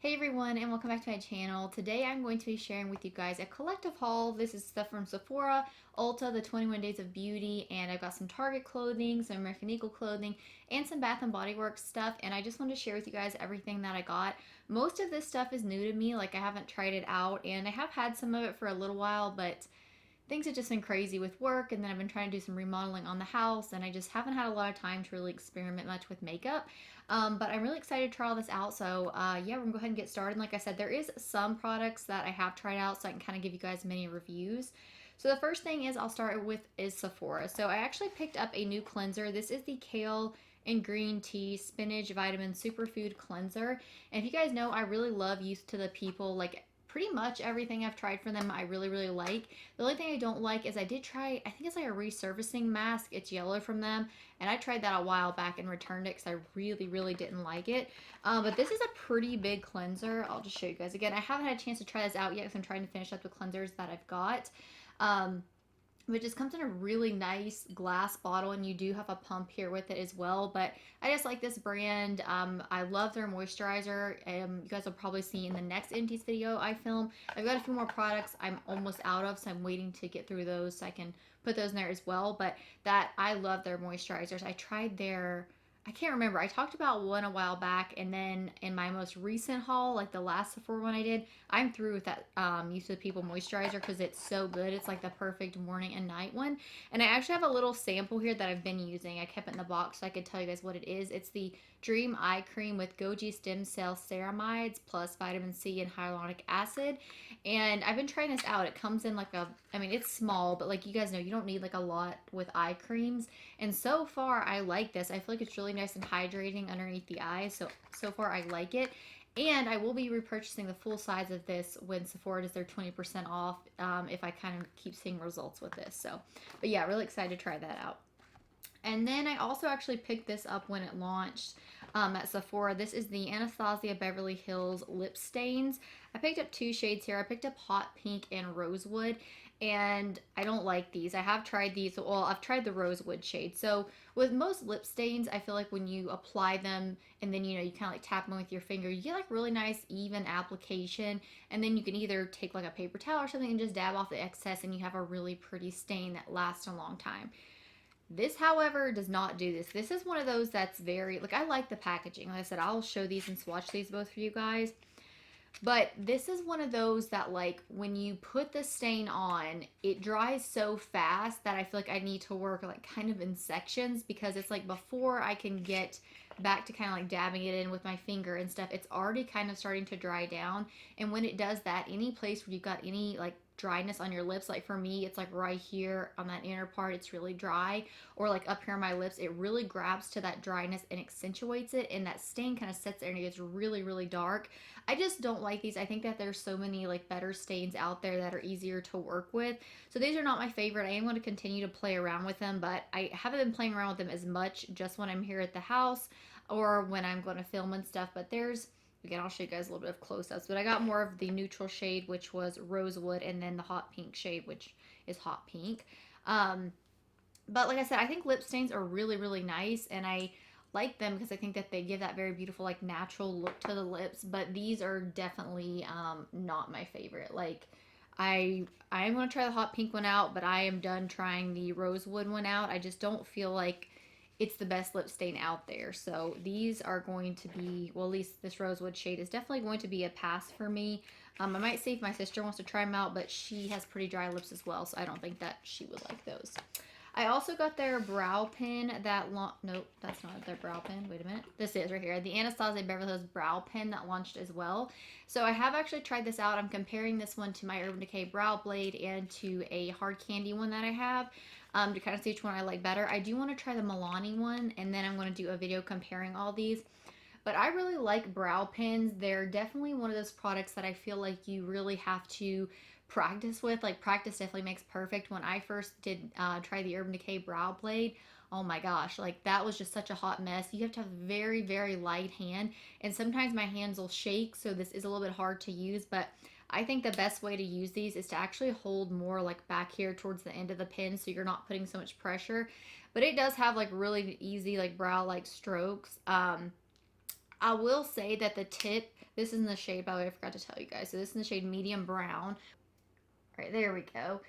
Hey everyone, and welcome back to my channel. Today I'm going to be sharing with you guys a collective haul. This is stuff from Sephora, Ulta, the 21 Days of Beauty, and I've got some Target clothing, some American Eagle clothing, and some Bath and Body Works stuff, and I just wanted to share with you guys everything that I got. Most of this stuff is new to me, like I haven't tried it out, and I have had some of it for a little while, but things have just been crazy with work, and then I've been trying to do some remodeling on the house, and I just haven't had a lot of time to really experiment much with makeup. But I'm really excited to try all this out. So yeah, we're gonna go ahead and get started. Like I said, there is some products that I have tried out, so I can kind of give you guys mini reviews. So the first thing I'll start with is Sephora. So I actually picked up a new cleanser. This is the Kale and Green Tea Spinach Vitamin Superfood Cleanser. And if you guys know, I really love Youth to the People. Like pretty much everything I've tried from them I really like. The only thing I don't like is I did try, I think it's like a resurfacing mask. It's yellow from them, and I tried that a while back and returned it because I really didn't like it. But this is a pretty big cleanser. I'll just show you guys again. I haven't had a chance to try this out yet because I'm trying to finish up the cleansers that I've got. Um, but it just comes in a really nice glass bottle, and you do have a pump here with it as well. But I just like this brand. I love their moisturizer. You guys will probably see in the next empties video I film. I've got a few more products I'm almost out of, so I'm waiting to get through those so I can put those in there as well. But that I love their moisturizers. I tried their, I can't remember. I talked about one a while back, and then in my most recent haul, like the last Sephora one I did, I'm through with that Youth to the People moisturizer because it's so good. It's like the perfect morning and night one. And I actually have a little sample here that I've been using. I kept it in the box so I could tell you guys what it is. It's the Dream Eye Cream with Goji Stem Cell Ceramides plus vitamin C and hyaluronic acid. And I've been trying this out. It comes in like a, I mean, it's small, but like you guys know, you don't need like a lot with eye creams. And so far, I like this. I feel like it's really nice and hydrating underneath the eyes. So far, I like it. And I will be repurchasing the full size of this when Sephora does their 20% off if I kind of keep seeing results with this. So, but yeah, really excited to try that out. And then I also actually picked this up when it launched at Sephora. This is the Anastasia Beverly Hills Lip Stains. I picked up two shades here. I picked up Hot Pink and Rosewood, and I don't like these. I have tried these. Well, I've tried the Rosewood shade. So with most lip stains, I feel like when you apply them and then, you kind of like tap them with your finger, you get like really nice even application. And then you can either take like a paper towel or something and just dab off the excess, and you have a really pretty stain that lasts a long time. This, however, does not do this. This is one of those that's very, like, I like the packaging. Like I said, I'll show these and swatch these both for you guys. But this is one of those that, like, when you put the stain on, it dries so fast that I feel like I need to work, like, kind of in sections, because it's like before I can get back to kind of like dabbing it in with my finger and stuff, it's already kind of starting to dry down. And when it does that, any place where you've got any, like, dryness on your lips, like for me it's like right here on that inner part, it's really dry, or like up here on my lips, it really grabs to that dryness and accentuates it, and that stain kind of sits there and it gets really dark. I just don't like these. I think that there's so many like better stains out there that are easier to work with, so these are not my favorite. I am going to continue to play around with them, but I haven't been playing around with them as much just when I'm here at the house or when I'm going to film and stuff. But there's, again, I'll show you guys a little bit of close-ups, but I got more of the neutral shade, which was Rosewood, and then the hot pink shade, which is hot pink. But like I said, I think lip stains are really nice, and I like them because I think that they give that very beautiful, like, natural look to the lips. But these are definitely not my favorite. Like, I'm going to try the hot pink one out, but I am done trying the Rosewood one out. I just don't feel like it's the best lip stain out there. So these are going to be, well, at least this Rosewood shade is definitely going to be a pass for me. I might see if my sister wants to try them out, but she has pretty dry lips as well, so I don't think that she would like those. I also got their brow pen that nope, that's not their brow pen. Wait a minute. This is right here. The Anastasia Beverly Hills brow pen that launched as well. So I have actually tried this out. I'm comparing this one to my Urban Decay brow blade and to a hard candy one that I have. To kind of see which one I like better. I do want to try the Milani one, and then I'm going to do a video comparing all these. But I really like brow pens. They're definitely one of those products that I feel like you really have to practice with. Like, practice definitely makes perfect. When I first did try the Urban Decay brow blade, oh my gosh, like, that was just such a hot mess. You have to have a very light hand, and sometimes my hands will shake, so this is a little bit hard to use. But I think the best way to use these is to actually hold more like back here towards the end of the pen, so you're not putting so much pressure. But it does have like really easy like brow like strokes. I will say that the tip, this is in the shade, by the way, I forgot to tell you guys. So this is in the shade medium brown. All right, there we go.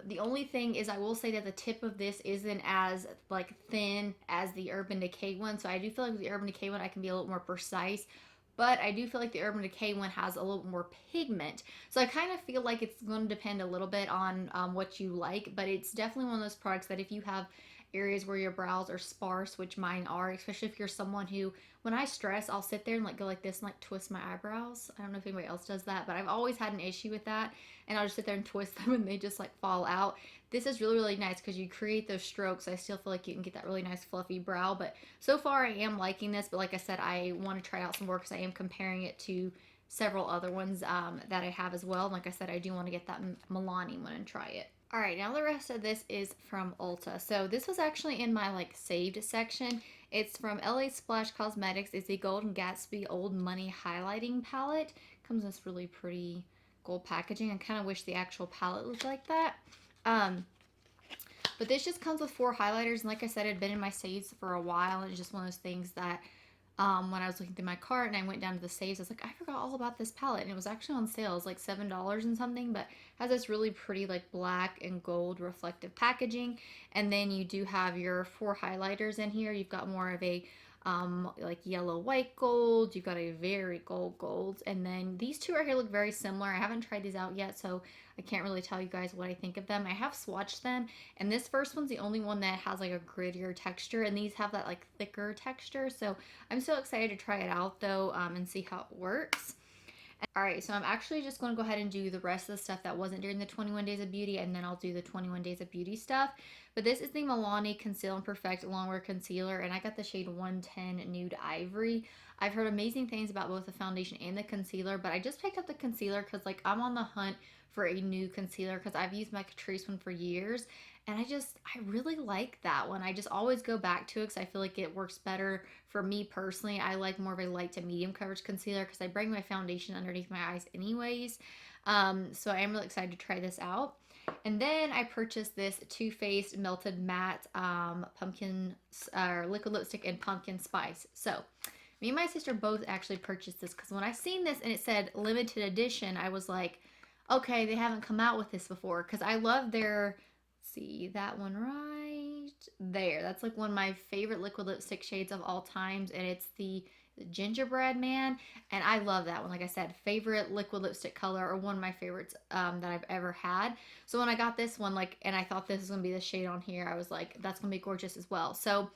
The only thing is I will say that the tip of this isn't as like thin as the Urban Decay one. So I do feel like with the Urban Decay one I can be a little more precise. But I do feel like the Urban Decay one has a little more pigment. So I kind of feel like it's going to depend a little bit on what you like. But it's definitely one of those products that if you have areas where your brows are sparse, which mine are, especially if you're someone who, when I stress, I'll sit there and like go like this and like twist my eyebrows. I don't know if anybody else does that, but I've always had an issue with that, and I'll just sit there and twist them and they just like fall out. This is really, really nice because you create those strokes. I still feel like you can get that really nice fluffy brow, but so far I am liking this. But like I said, I want to try out some more because I am comparing it to several other ones that I have as well. And like I said, I do want to get that Milani one and try it. All right, now the rest of this is from Ulta. So this was actually in my like saved section. It's from LASplash Cosmetics. It's a Golden Gatsby Old Money highlighting palette. Comes in this really pretty gold packaging. I kind of wish the actual palette looked like that. Um, but this just comes with 4 highlighters, and like I said, it had been in my saves for a while, and it's just one of those things that when I was looking through my cart and I went down to the saves, I was like, I forgot all about this palette, and it was actually on sale. It was like $7 and something, but has this really pretty like black and gold reflective packaging. And then you do have your 4 highlighters in here. You've got more of a like yellow white gold, you've got a very gold, and then these 2 right here look very similar. I haven't tried these out yet, so I can't really tell you guys what I think of them. I have swatched them, and this first one's the only one that has like a grittier texture, and these have that like thicker texture. So I'm so excited to try it out though, and see how it works. All right, so I'm actually just going to go ahead and do the rest of the stuff that wasn't during the 21 Days of Beauty, and then I'll do the 21 Days of Beauty stuff. But this is the Milani Conceal and Perfect Longwear Concealer, and I got the shade 110 Nude Ivory. I've heard amazing things about both the foundation and the concealer, but I just picked up the concealer because like I'm on the hunt for a new concealer because I've used my Catrice one for years, and I really like that one. I just always go back to it because I feel like it works better for me personally. I like more of a light to medium coverage concealer because I bring my foundation underneath my eyes anyways. So I am really excited to try this out. And then I purchased this Too Faced Melted Matte pumpkin liquid lipstick and pumpkin spice. So me and my sister both actually purchased this because when I seen this and it said limited edition, I was like, okay, they haven't come out with this before, because I love their, see that one right there. That's like one of my favorite liquid lipstick shades of all times, and it's the Gingerbread Man, and I love that one. Like I said, favorite liquid lipstick color, or one of my favorites that I've ever had. So when I got this one, like, and I thought this was gonna be the shade on here, I was like, that's gonna be gorgeous as well. So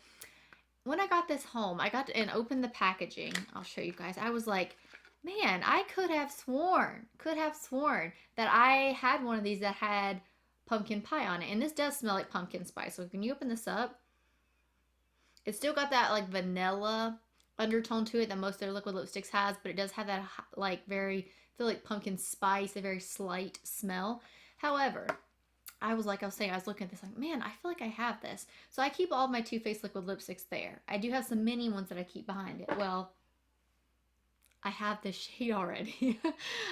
when I got this home, I got to, and opened the packaging. I'll show you guys. I was like, man, I could have sworn that I had one of these that had pumpkin pie on it. And this does smell like pumpkin spice. So when you open this up, it's still got that like vanilla undertone to it that most of their liquid lipsticks has, but it does have that like very, I feel like pumpkin spice, a very slight smell. However, I was saying, I was looking at this like, man, I feel like I have this. So I keep all of my Too Faced liquid lipsticks there. I do have some mini ones that I keep behind it. Well, I have this shade already.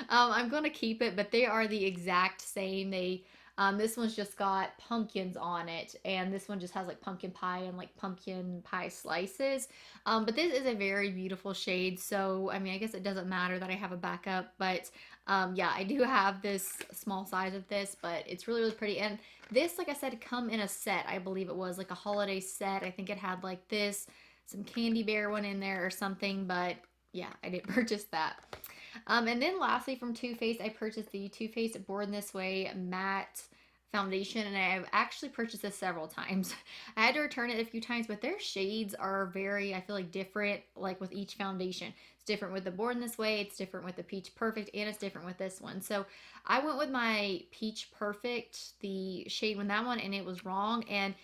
I'm going to keep it, but they are the exact same. This one's just got pumpkins on it, and this one just has like pumpkin pie and like pumpkin pie slices. But this is a very beautiful shade, so I mean, I guess it doesn't matter that I have a backup, but yeah, I do have this small size of this, but it's really, really pretty. And this, like I said, come in a set. I believe it was like a holiday set. I think it had like this, some candy bear one in there or something, but yeah, I didn't purchase that. And then lastly from Too Faced, I purchased the Too Faced Born This Way matte foundation, and I've actually purchased this several times. I had to return it a few times, but their shades are very, I feel like, different, like with each foundation. It's different with the Born This Way, it's different with the Peach Perfect, and it's different with this one. So I went with my Peach Perfect, the shade when that one, and it was wrong, and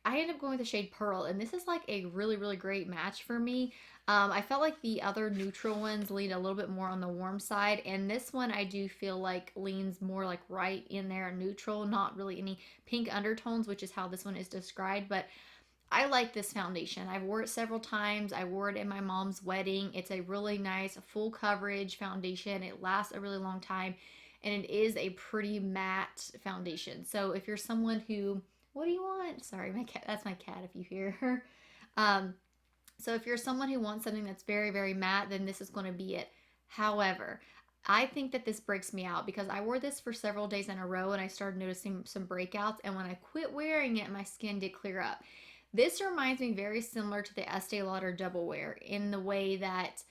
I ended up going with the shade Pearl, and this is like a really, really great match for me. I felt like the other neutral ones lean a little bit more on the warm side, and this one I do feel like leans more like right in there, neutral, not really any pink undertones, which is how this one is described, but I like this foundation. I've wore it several times. I wore it in my mom's wedding. It's a really nice full coverage foundation. It lasts a really long time, and it is a pretty matte foundation. So if you're someone who, what do you want? Sorry, my cat, that's my cat if you hear her. Um, So if you're someone who wants something that's very, very matte, then this is going to be it. However, I think that this breaks me out because I wore this for several days in a row and I started noticing some breakouts. And when I quit wearing it, my skin did clear up. This reminds me very similar to the Estee Lauder Double Wear in the way that,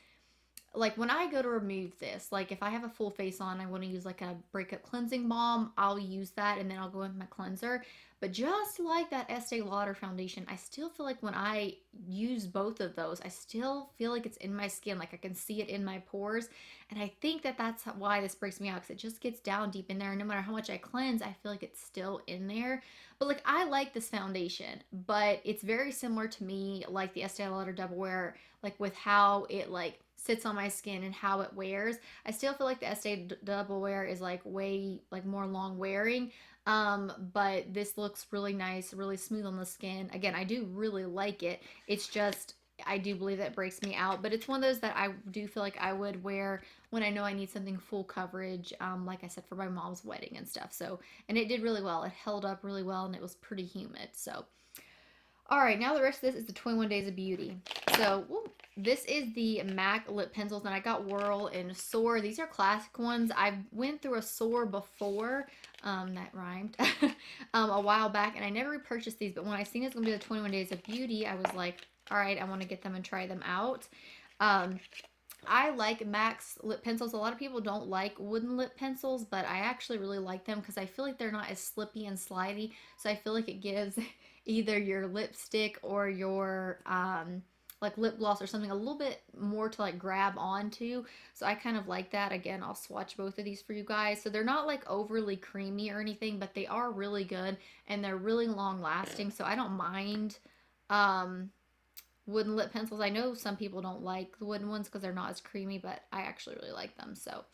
like, when I go to remove this, like if I have a full face on, I want to use like a breakup cleansing balm, I'll use that and then I'll go with my cleanser. But just like that Estee Lauder foundation, I still feel like when I use both of those, I still feel like it's in my skin, like I can see it in my pores. And I think that that's why this breaks me out, because it just gets down deep in there. And no matter how much I cleanse, I feel like it's still in there. But like, I like this foundation, but it's very similar to me, like the Estee Lauder Double Wear, like with how it like sits on my skin and how it wears. I still feel like the Estee Double Wear is like way like more long wearing. But this looks really nice, really smooth on the skin. Again, I do really like it. It's just, I do believe that it breaks me out, but it's one of those that I do feel like I would wear when I know I need something full coverage, like I said, for my mom's wedding and stuff. So, and it did really well. It held up really well and it was pretty humid. So, all right, now the rest of this is the 21 Days of Beauty. So, this is the MAC lip pencils, and I got Whirl and Soar. These are classic ones. I went through a Soar before, that rhymed, a while back, and I never repurchased these, but when I seen it's going to be the 21 Days of Beauty, I was like, all right, I want to get them and try them out. I like MAC's lip pencils. A lot of people don't like wooden lip pencils, but I actually really like them because I feel like they're not as slippy and slidey. So I feel like it gives either your lipstick or your like lip gloss or something a little bit more to like grab onto. So I kind of like that. Again, I'll swatch both of these for you guys. So they're not like overly creamy or anything, but they are really good and they're really long lasting. So I don't mind wooden lip pencils. I know some people don't like the wooden ones because they're not as creamy, but I actually really like them. So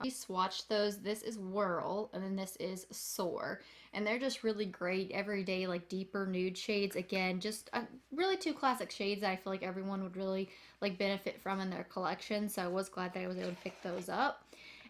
we swatched those. This is Whirl, and then this is Soar, and they're just really great everyday, like deeper nude shades. Again, just really two classic shades that I feel like everyone would really like benefit from in their collection. So I was glad that I was able to pick those up.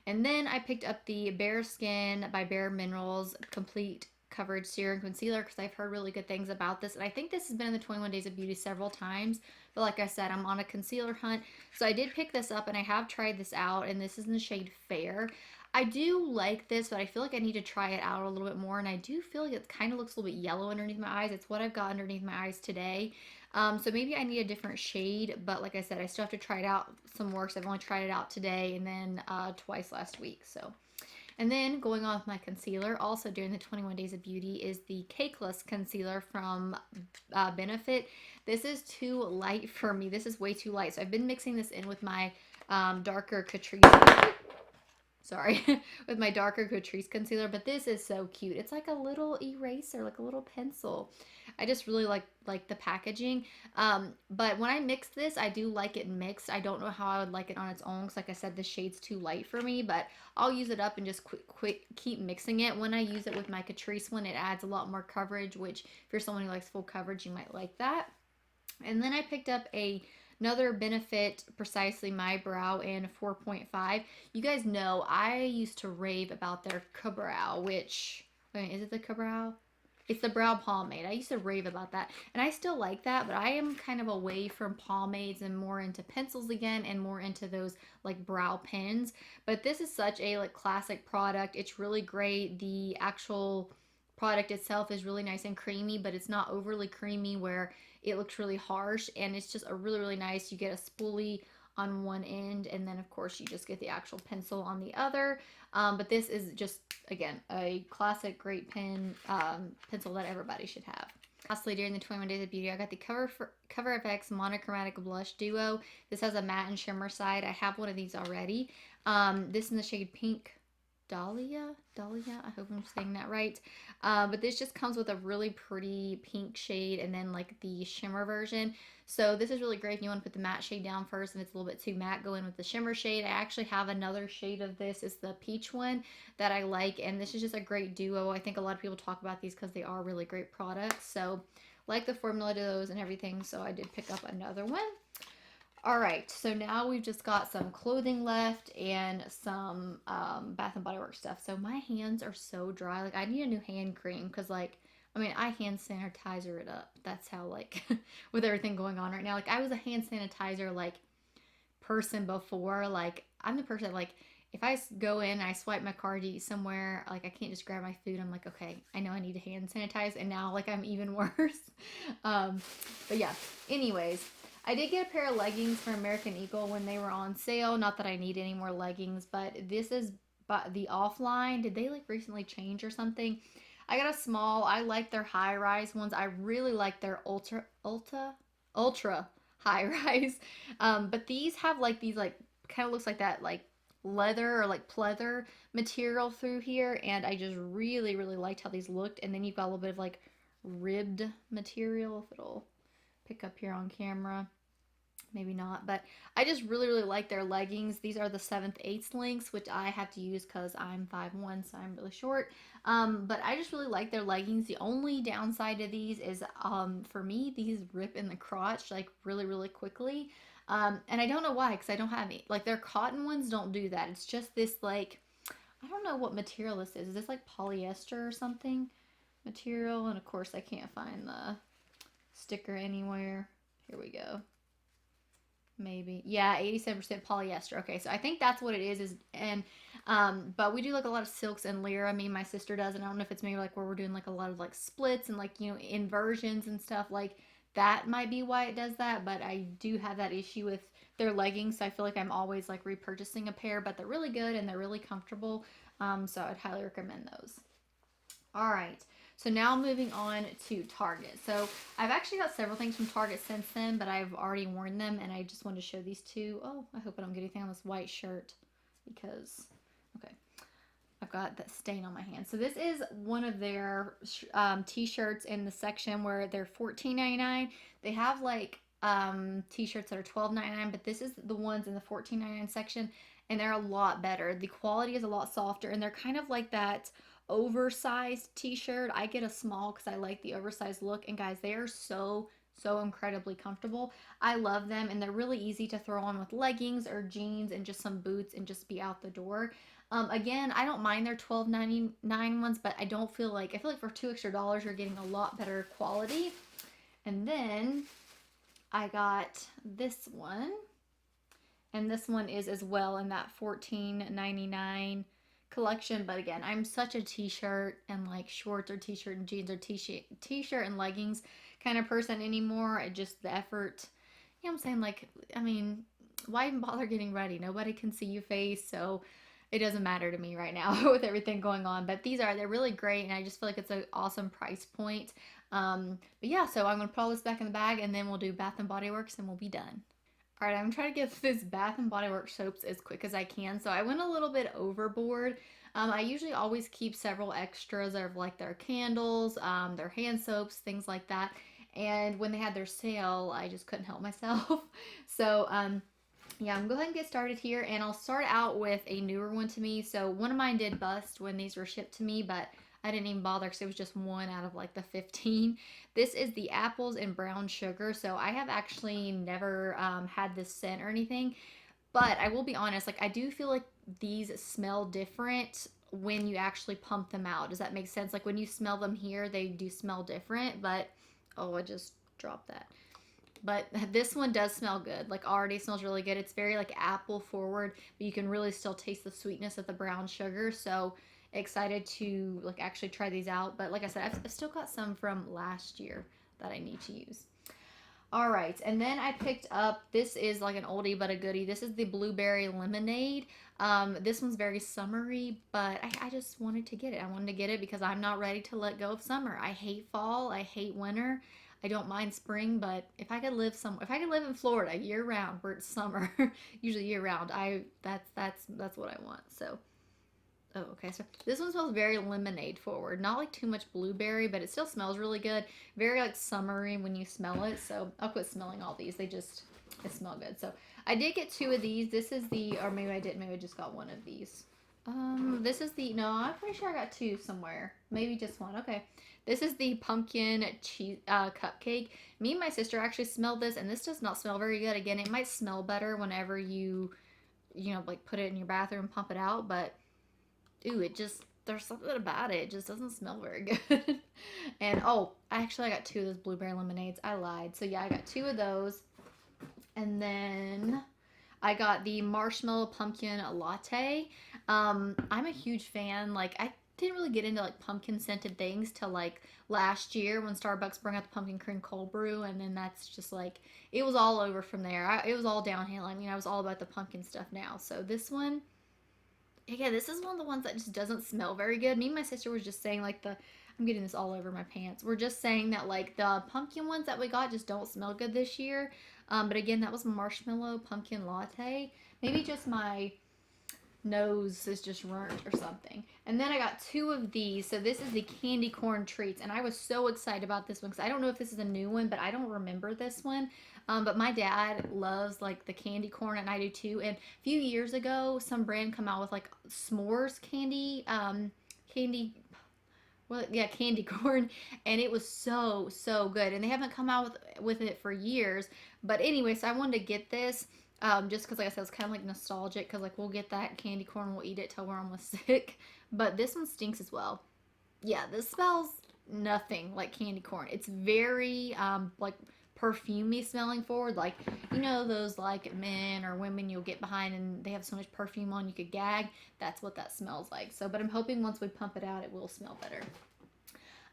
And then I picked up the Bareskin by Bareminerals Complete Coverage Serum Concealer because I've heard really good things about this. And I think this has been in the 21 Days of Beauty several times. But like I said, I'm on a concealer hunt. So I did pick this up and I have tried this out. And this is in the shade Fair. I do like this, but I feel like I need to try it out a little bit more. And I do feel like it kind of looks a little bit yellow underneath my eyes. It's what I've got underneath my eyes today. So maybe I need a different shade, but like I said, I still have to try it out some more because I've only tried it out today and then twice last week. So, and then going on with my concealer, also during the 21 Days of Beauty, is the Cakeless concealer from Benefit. This is too light for me. This is way too light. So I've been mixing this in with my darker Catrice. Sorry, with my darker Catrice concealer, but this is so cute. It's like a little eraser, like a little pencil. I just really like the packaging. But when I mix this, I do like it mixed. I don't know how I would like it on its own because, like I said, the shade's too light for me. But I'll use it up and just keep mixing it. When I use it with my Catrice one, it adds a lot more coverage, which if you're someone who likes full coverage, you might like that. And then I picked up another Benefit Precisely My Brow in 4.5. You guys know I used to rave about their Ka-Brow, which, wait, is it the Ka-Brow? It's the brow pomade. I used to rave about that. And I still like that, but I am kind of away from pomades and more into pencils again and more into those like brow pens. But this is such a like classic product. It's really great. The actual product itself is really nice and creamy, but it's not overly creamy where it looks really harsh. And it's just a really, really nice. You get a spoolie on one end, and then of course you just get the actual pencil on the other. But this is just, again, a classic great pen pencil that everybody should have. Lastly, during the 21 Days of Beauty, I got the Cover FX Monochromatic Blush Duo. This has a matte and shimmer side. I have one of these already. This in the shade Pink Dahlia, I hope I'm saying that right. But this just comes with a really pretty pink shade and then like the shimmer version. So this is really great if you want to put the matte shade down first and it's a little bit too matte, go in with the shimmer shade. I actually have another shade of this. It's the peach one that I like, and this is just a great duo. I think a lot of people talk about these because they are really great products. So like the formula to those and everything, so I did pick up another one. All right, so now we've just got some clothing left and some Bath and Body Works stuff. So my hands are so dry. Like I need a new hand cream because like I mean, I hand sanitizer it up. That's how, like, with everything going on right now. Like, I was a hand sanitizer, like, person before. Like, I'm the person that, like, if I go in and I swipe my card to eat somewhere, like, I can't just grab my food. I'm like, okay, I know I need to hand sanitize. And now, like, I'm even worse. um, but yeah, anyways. I did get a pair of leggings from American Eagle when they were on sale. Not that I need any more leggings, but this is the offline. Did they, like, recently change or something? I got a small. I like their high rise ones. I really like their ultra high rise. But these have like these like kind of looks like that like leather or like pleather material through here, and I just really liked how these looked. And then you've got a little bit of like ribbed material. If it'll pick up here on camera. Maybe not, but I just really like their leggings. These are the 7th 8th lengths, which I have to use because I'm 5'1", so I'm really short. But I just really like their leggings. The only downside to these is, for me, these rip in the crotch like really quickly. And I don't know why, because I don't have any. Like, their cotton ones don't do that. It's just this like, I don't know what material this is. Is this like polyester or something material? And of course I can't find the sticker anywhere. Here we go. Maybe. Yeah, 87% polyester. Okay, so I think that's what it is and but we do like a lot of silks and lyra. Me and my sister does, and I don't know if it's maybe like where we're doing like a lot of like splits and like, you know, inversions and stuff like that might be why it does that, but I do have that issue with their leggings, so I feel like I'm always like repurchasing a pair, but they're really good and they're really comfortable. So I'd highly recommend those. All right. So now moving on to Target. So I've actually got several things from Target since then, but I've already worn them, and I just wanted to show these two. Oh, I hope I don't get anything on this white shirt because, okay, I've got that stain on my hand. So this is one of their t-shirts in the section where they're $14.99. They have like t-shirts that are $12.99, but this is the ones in the $14.99 section, and they're a lot better. The quality is a lot softer, and they're kind of like that oversized t-shirt. I get a small because I like the oversized look, and guys, they are so incredibly comfortable. I love them, and they're really easy to throw on with leggings or jeans and just some boots and just be out the door. Again, I don't mind their $12.99 ones, but I feel like for $2 extra you're getting a lot better quality. And then I got this one, and this one is as well in that $14.99 collection. But again, I'm such a t-shirt and like shorts or t-shirt and jeans or t-shirt and leggings kind of person anymore. Just the effort, you know what I'm saying? Like, I mean, why even bother getting ready? Nobody can see your face, so it doesn't matter to me right now with everything going on. But they're really great, and I just feel like it's an awesome price point. But yeah, so I'm gonna put all this back in the bag, and then we'll do Bath and Body Works, and we'll be done. All right, I'm trying to get this Bath and Body Works soaps as quick as I can. So I went a little bit overboard. I usually always keep several extras of like their candles, their hand soaps, things like that. And when they had their sale, I just couldn't help myself. So yeah, I'm gonna go ahead and get started here, and I'll start out with a newer one to me. So one of mine did bust when these were shipped to me, but I didn't even bother because it was just one out of like the 15. This is the apples and brown sugar. So I have actually never had this scent or anything, but I will be honest, like I do feel like these smell different when you actually pump them out. Does that make sense? Like when you smell them here, they do smell different, but oh, I just dropped that. But this one does smell good. Like already smells really good. It's very like apple forward, but you can really still taste the sweetness of the brown sugar. So excited to like actually try these out. But like I said, I've still got some from last year that I need to use. All right, and then I picked up, this is like an oldie but a goodie. This is the blueberry lemonade. This one's very summery, but I just wanted to get it. I wanted to get it because I'm not ready to let go of summer. I hate fall. I hate winter. I don't mind spring, but if I could live in Florida year round where it's summer, usually year round, that's what I want. So, oh, okay. So this one smells very lemonade forward. Not like too much blueberry, but it still smells really good. Very like summery when you smell it. So I'll quit smelling all these. They smell good. So I did get 2 of these. This is or maybe I didn't. Maybe I just got 1 of these. This is no, I'm pretty sure I got 2 somewhere. Maybe just 1. Okay. This is the pumpkin cheese cupcake. Me and my sister actually smelled this, and this does not smell very good. Again, it might smell better whenever you know, like put it in your bathroom, pump it out, but ooh, it just there's something about it. It just doesn't smell very good. And oh, actually, I got 2 of those blueberry lemonades. I lied. So yeah, I got 2 of those. And then I got the marshmallow pumpkin latte. I'm a huge fan. Like, I didn't really get into like pumpkin scented things till like last year when Starbucks brought out the pumpkin cream cold brew, and then that's just like it was all over from there. It was all downhill. I mean, I was all about the pumpkin stuff now. So this one, yeah, this is one of the ones that just doesn't smell very good. Me and my sister was just saying like I'm getting this all over my pants. We're just saying that like the pumpkin ones that we got just don't smell good this year. But again, that was marshmallow pumpkin latte. Maybe just my nose is just burnt or something. And then I got 2 of these. So this is the candy corn treats, and I was so excited about this one because I don't know if this is a new one, but I don't remember this one. But my dad loves like the candy corn, and I do too. And a few years ago, some brand come out with like s'mores candy. Well, yeah, candy corn, and it was so good. And they haven't come out with it for years. But anyway, so I wanted to get this just because, like I said, it's kind of like nostalgic because like we'll get that candy corn, we'll eat it till we're almost sick. But this one stinks as well. Yeah, this smells nothing like candy corn. It's very like perfumey smelling forward, like you know those like men or women you'll get behind and they have so much perfume on you could gag. That's what that smells like. So, but I'm hoping once we pump it out, it will smell better.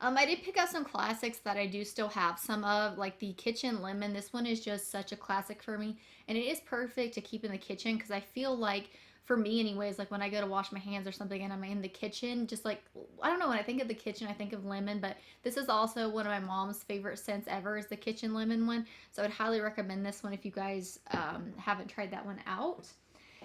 I did pick up some classics that I do still have some of, like the Kitchen Lemon. This one is just such a classic for me, and it is perfect to keep in the kitchen because I feel like, for me anyways, like when I go to wash my hands or something and I'm in the kitchen, just like, I don't know, when I think of the kitchen, I think of lemon, but this is also one of my mom's favorite scents ever is the Kitchen Lemon one. So I'd highly recommend this one if you guys haven't tried that one out.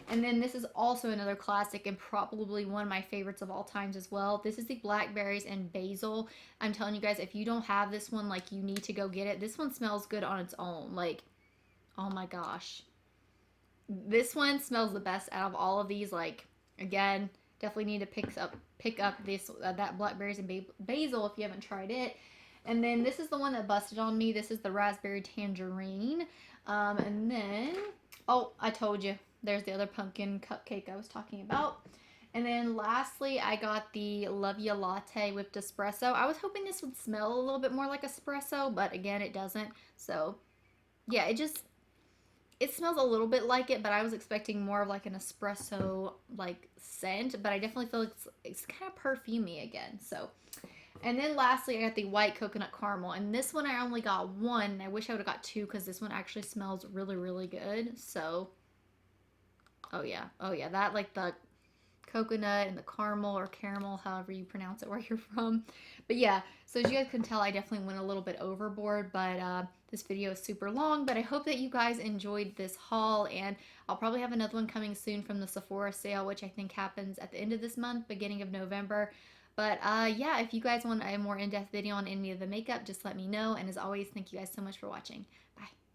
And then this is also another classic and probably one of my favorites of all times as well. This is the Blackberries and Basil. I'm telling you guys, if you don't have this one, like you need to go get it. This one smells good on its own. Like, oh my gosh. This one smells the best out of all of these. Like, again, definitely need to pick up this that Blackberries and Basil if you haven't tried it. And then this is the one that busted on me. This is the Raspberry Tangerine. And then, oh, I told you. There's the other pumpkin cupcake I was talking about. And then lastly, I got the Lavia Latte whipped espresso. I was hoping this would smell a little bit more like espresso, but again, it doesn't. So, yeah, it smells a little bit like it, but I was expecting more of like an espresso like scent, but I definitely feel like it's kind of perfumey again. So, and then lastly, I got the white coconut caramel, and this one I only got 1. I wish I would have got 2 because this one actually smells really good. So, oh yeah, that like the coconut and the caramel, however you pronounce it where you're from. But yeah, so as you guys can tell, I definitely went a little bit overboard, but this video is super long, but I hope that you guys enjoyed this haul, and I'll probably have another one coming soon from the Sephora sale, which I think happens at the end of this month, beginning of November. But yeah, if you guys want a more in-depth video on any of the makeup, just let me know, and as always, thank you guys so much for watching. Bye.